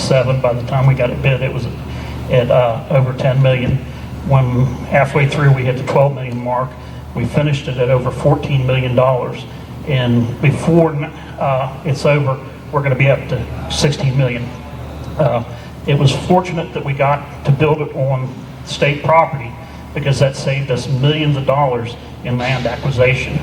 7. By the time we got it bid, it was at over 10 million. When halfway through we hit the 12 million mark, we finished it at over $14 million. And before it's over, we're going to be up to 16 million. It was fortunate that we got to build it on state property, because that saved us millions of dollars in land acquisition.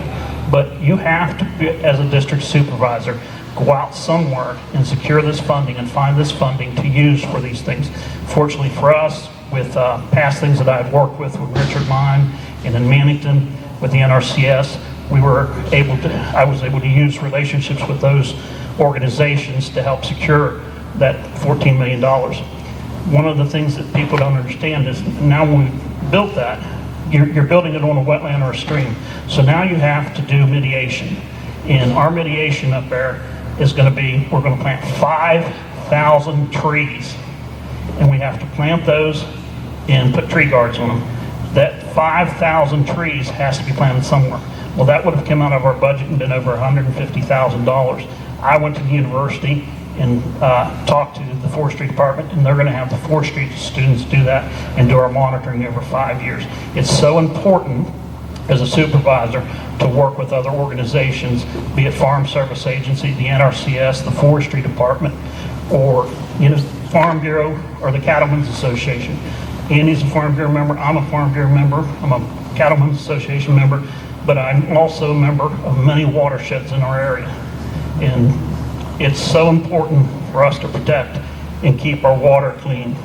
But you have to, as a district supervisor, go out somewhere and secure this funding and find this funding to use for these things. Fortunately for us, with past things that I've worked with Richard Mine and in Mannington with the NRCS, I was able to use relationships with those organizations to help secure that $14 million. One of the things that people don't understand is now when we built that, you're building it on a wetland or a stream. So now you have to do mediation. And our mediation up there is going to be, we're going to plant 5,000 trees. And we have to plant those and put tree guards on them. That 5,000 trees has to be planted somewhere. Well, that would have come out of our budget and been over $150,000. I went to the university and talked to the forestry department, and they're going to have the forestry students do that and do our monitoring over 5 years. It's so important as a supervisor to work with other organizations, be it Farm Service Agency, the NRCS, the Forestry Department, or Farm Bureau or the Cattlemen's Association. Andy's a Farm Bureau member, I'm a Farm Bureau member, I'm a Cattlemen's Association member, but I'm also a member of many watersheds in our area. And it's so important for us to protect and keep our water clean.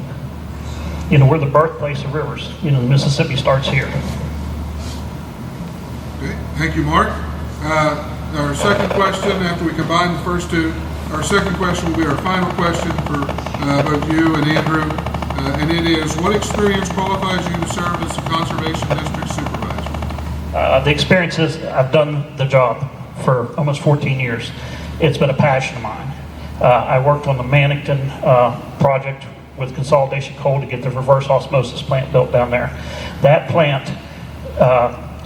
We're the birthplace of rivers. The Mississippi starts here. Okay, thank you, Mark. Our second question, after we combine the first two, our second question will be our final question for both you and Andrew. And it is, what experience qualifies you to serve as a Conservation District Supervisor? The experience is I've done the job for almost 14 years. It's been a passion of mine. I worked on the Mannington project with Consolidation Coal to get the reverse osmosis plant built down there. That plant,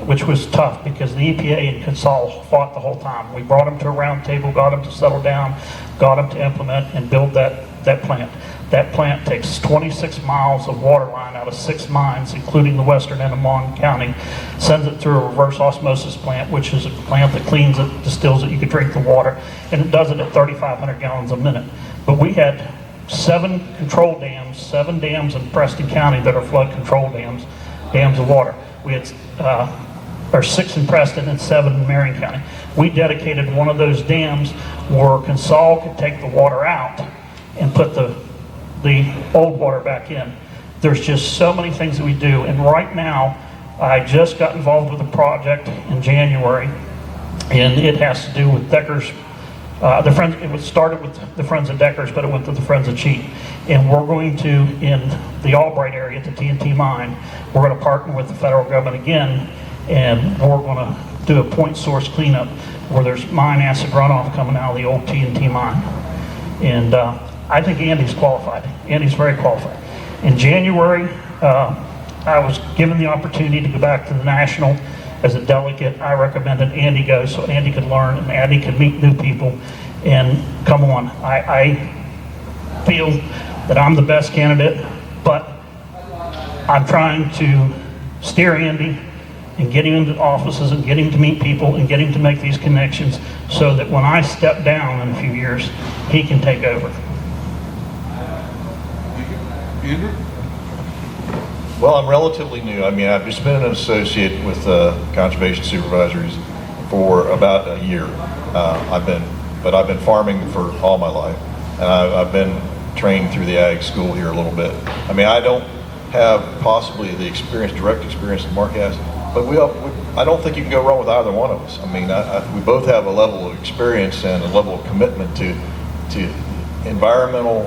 which was tough because the EPA and Consol fought the whole time. We brought them to a round table, got them to settle down, got them to implement and build that plant. That plant takes 26 miles of water line out of 6 mines, including the western end of Mon County, sends it through a reverse osmosis plant, which is a plant that cleans it, distills it, you can drink the water, and it does it at 3,500 gallons a minute. But we had 7 control dams, 7 dams in Preston County that are flood control dams of water. We had 6 in Preston and 7 in Marion County. We dedicated one of those dams where Consol could take the water out and put the old water back in. There's just so many things that we do, and right now I just got involved with a project in January, and it has to do with Deckers. It started with the Friends of Deckers, but it went to the Friends of Cheat. And we're going to, in the Albright area at the TNT mine, we're going to partner with the federal government again, and we're going to do a point source cleanup where there's mine acid runoff coming out of the old TNT mine. And I think Andy's qualified. Andy's very qualified. In January, I was given the opportunity to go back to the National as a delegate. I recommended Andy go so Andy could learn and Andy could meet new people and come on. I feel that I'm the best candidate, but I'm trying to steer Andy and get him into offices and get him to meet people and get him to make these connections so that when I step down in a few years, he can take over. Andrew? Well, I'm relatively new. I've just been an associate with conservation supervisors for about a year. I've been farming for all my life, and I've been trained through the ag school here a little bit. I don't have possibly the direct experience that Mark has, but I don't think you can go wrong with either one of us. We both have a level of experience and a level of commitment to environmental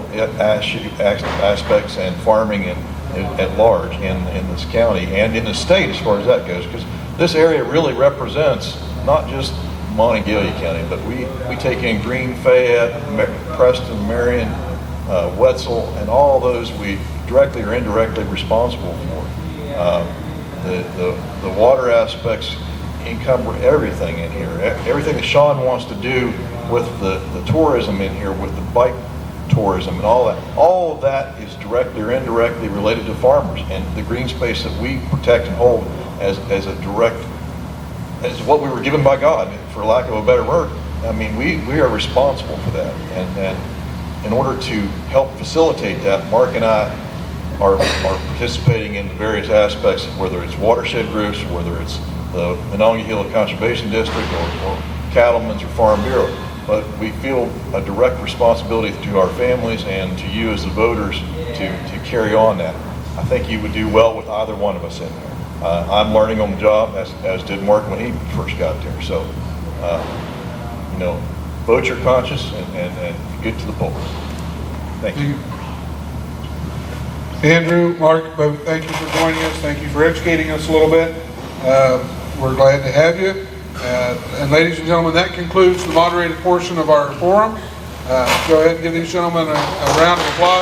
aspects and farming at large in this county and in the state as far as that goes, because this area really represents not just Monongalia County, but we take in Green, Fayette, Preston, Marion, Wetzel, and all those we directly or indirectly responsible for. The water aspects encumber everything in here. Everything that Sean wants to do with the tourism in here, with the bike tourism and all that. All of that is directly or indirectly related to farmers, and the green space that we protect and hold as a direct, as what we were given by God, for lack of a better word. I mean, we are responsible for that, and in order to help facilitate that, Mark and I are participating in the various aspects, whether it's watershed groups, or whether it's the Monongalia Conservation District, or Cattlemen's or Farm Bureau. But we feel a direct responsibility to our families and to you as the voters to carry on that. I think you would do well with either one of us in there. I'm learning on the job, as did Mark when he first got there. So, vote your conscience and get to the polls. Thank you. Andrew, Mark, both thank you for joining us. Thank you for educating us a little bit. We're glad to have you. And ladies and gentlemen, that concludes the moderated portion of our forum. Go ahead and give these gentlemen a round of applause.